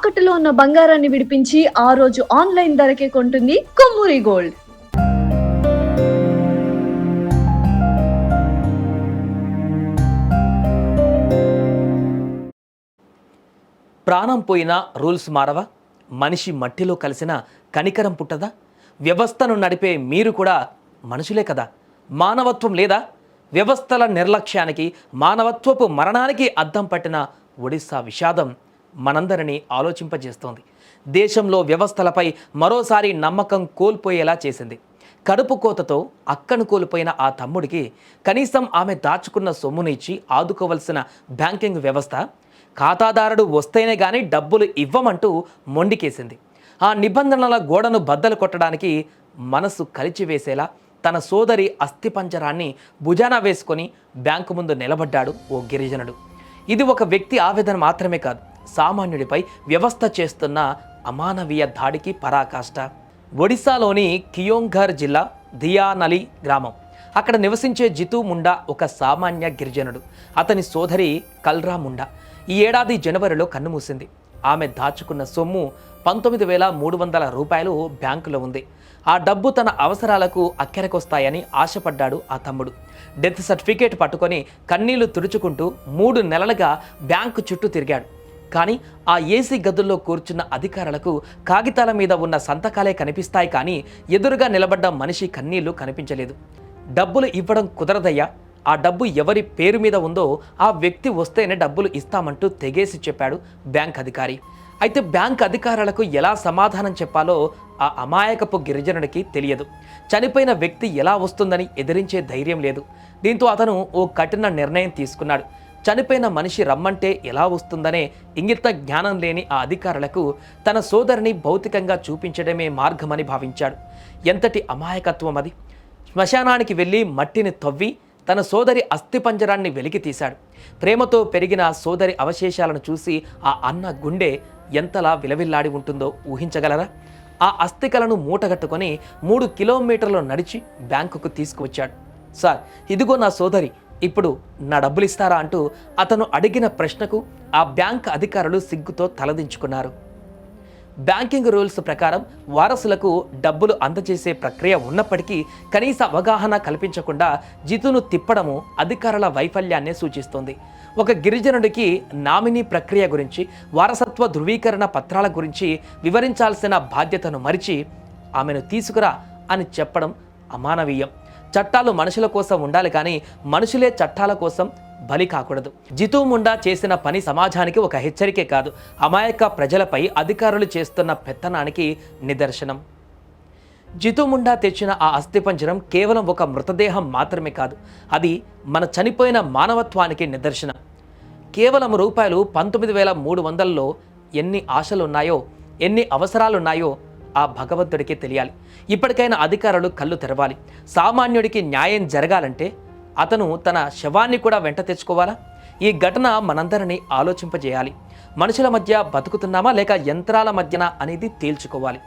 తాకట్టులో ఉన్న బంగారాన్ని విడిపించి ఆ రోజు ఆన్లైన్ ధరకే కొంటుంది కొమ్మూరి గోల్డ్. ప్రాణం పోయినా రూల్స్ మారవా? మనిషి మట్టిలో కలిసిన కనికరం పుట్టదా? వ్యవస్థను నడిపే మీరు కూడా మనుషులే కదా. మానవత్వం లేదా? వ్యవస్థల నిర్లక్ష్యానికి, మానవత్వపు మరణానికి అద్దం పట్టిన ఒడిశా విషాదం మనందరినీ ఆలోచింపజేస్తోంది. దేశంలో వ్యవస్థలపై మరోసారి నమ్మకం కోల్పోయేలా చేసింది. కడుపు కోతతో అక్కను కోల్పోయిన ఆ తమ్ముడికి కనీసం ఆమె దాచుకున్న సొమ్మును ఇచ్చి ఆదుకోవలసిన బ్యాంకింగ్ వ్యవస్థ ఖాతాదారుడు వస్తేనే గానీ డబ్బులు ఇవ్వమంటూ మొండికేసింది. ఆ నిబంధనల గోడను బద్దలు కొట్టడానికి మనసు కలిచివేసేలా తన సోదరి అస్థిపంజరాన్ని భుజాన వేసుకొని బ్యాంకు ముందు నిలబడ్డాడు ఓ గిరిజనుడు. ఇది ఒక వ్యక్తి ఆవేదన మాత్రమే కాదు, సామాన్యుడిపై వ్యవస్థ చేస్తున్న అమానవీయ దాడికి పరాకాష్ట. ఒడిశాలోని కియోంఘర్ జిల్లా దియానలి గ్రామం. అక్కడ నివసించే జితూ ముండా ఒక సామాన్య గిరిజనుడు. అతని సోదరి కల్రా ముండా ఈ ఏడాది జనవరిలో కన్నుమూసింది. ఆమె దాచుకున్న సొమ్ము 19,300 రూపాయలు బ్యాంకులో ఉంది. ఆ డబ్బు తన అవసరాలకు అక్కెరకొస్తాయని ఆశపడ్డాడు ఆ తమ్ముడు. డెత్ సర్టిఫికేట్ పట్టుకొని కన్నీళ్లు తుడుచుకుంటూ 3 నెలలుగా బ్యాంకు చుట్టూ తిరిగాడు. కానీ ఆ ఏసీ గదుల్లో కూర్చున్న అధికారులకు కాగితాల మీద ఉన్న సంతకాలే కనిపిస్తాయి, కానీ ఎదురుగా నిలబడ్డ మనిషి కన్నీళ్లు కనిపించలేదు. డబ్బులు ఇవ్వడం కుదరదయ్యా, ఆ డబ్బు ఎవరి పేరు మీద ఉందో ఆ వ్యక్తి వస్తేనే డబ్బులు ఇస్తామంటూ తెగేసి చెప్పాడు బ్యాంక్ అధికారి. అయితే బ్యాంక్ అధికారులకు ఎలా సమాధానం చెప్పాలో ఆ అమాయకపు గిరిజనుడికి తెలియదు. చనిపోయిన వ్యక్తి ఎలా వస్తుందని ఎదిరించే ధైర్యం లేదు. దీంతో అతను ఓ కఠిన నిర్ణయం తీసుకున్నాడు. చనిపోయిన మనిషి రమ్మంటే ఎలా వస్తుందనే ఇంగిత జ్ఞానం లేని ఆ అధికారులకు తన సోదరిని భౌతికంగా చూపించడమే మార్గమని భావించాడు. ఎంతటి అమాయకత్వం అది! శ్మశానానికి వెళ్ళి మట్టిని తవ్వి తన సోదరి అస్థిపంజరాన్ని వెలికి తీశాడు. ప్రేమతో పెరిగిన సోదరి అవశేషాలను చూసి ఆ అన్న గుండె ఎంతలా విలవిల్లాడి ఉంటుందో ఊహించగలరా? ఆ అస్థికలను మూటగట్టుకొని 3 కిలోమీటర్లు నడిచి బ్యాంకుకు తీసుకువచ్చాడు. సార్, ఇదిగో నా సోదరి, ఇప్పుడు నా డబ్బులు ఇస్తారా అంటూ అతను అడిగిన ప్రశ్నకు ఆ బ్యాంక్ అధికారులు సిగ్గుతో తలదించుకున్నారు. బ్యాంకింగ్ రూల్స్ ప్రకారం వారసులకు డబ్బులు అందజేసే ప్రక్రియ ఉన్నప్పటికీ కనీస అవగాహన కల్పించకుండా జితును తిప్పడము అధికారుల వైఫల్యాన్నే సూచిస్తోంది. ఒక గిరిజనుడికి నామినీ ప్రక్రియ గురించి, వారసత్వ ధృవీకరణ పత్రాల గురించి వివరించాల్సిన బాధ్యతను మరిచి ఆమెను తీసుకురా అని చెప్పడం అమానవీయం. చట్టాలు మనుషుల కోసం ఉండాలి, కానీ మనుషులే చట్టాల కోసం బలి కాకూడదు. జితూ ముండా చేసిన పని సమాజానికి ఒక హెచ్చరికే కాదు, అమాయక ప్రజలపై అధికారులు చేస్తున్న పెత్తనానికి నిదర్శనం. జితూ ముండా తెచ్చిన ఆ అస్థిపంజరం కేవలం ఒక మృతదేహం మాత్రమే కాదు, అది మన చనిపోయిన మానవత్వానికి నిదర్శనం. కేవలం రూపాయలు 19,300లో ఎన్ని ఆశలున్నాయో, ఎన్ని అవసరాలున్నాయో ఆ భగవంతుడికి తెలియాలి. ఇప్పటికైనా అధికారులు కళ్ళు తెరవాలి. సామాన్యుడికి న్యాయం జరగాలంటే అతను తన శవాన్ని కూడా వెంట తెచ్చుకోవాలా? ఈ ఘటన మనందరినీ ఆలోచింపజేయాలి. మనుషుల మధ్య బతుకుతున్నామా లేక యంత్రాల మధ్యన అనేది తేల్చుకోవాలి.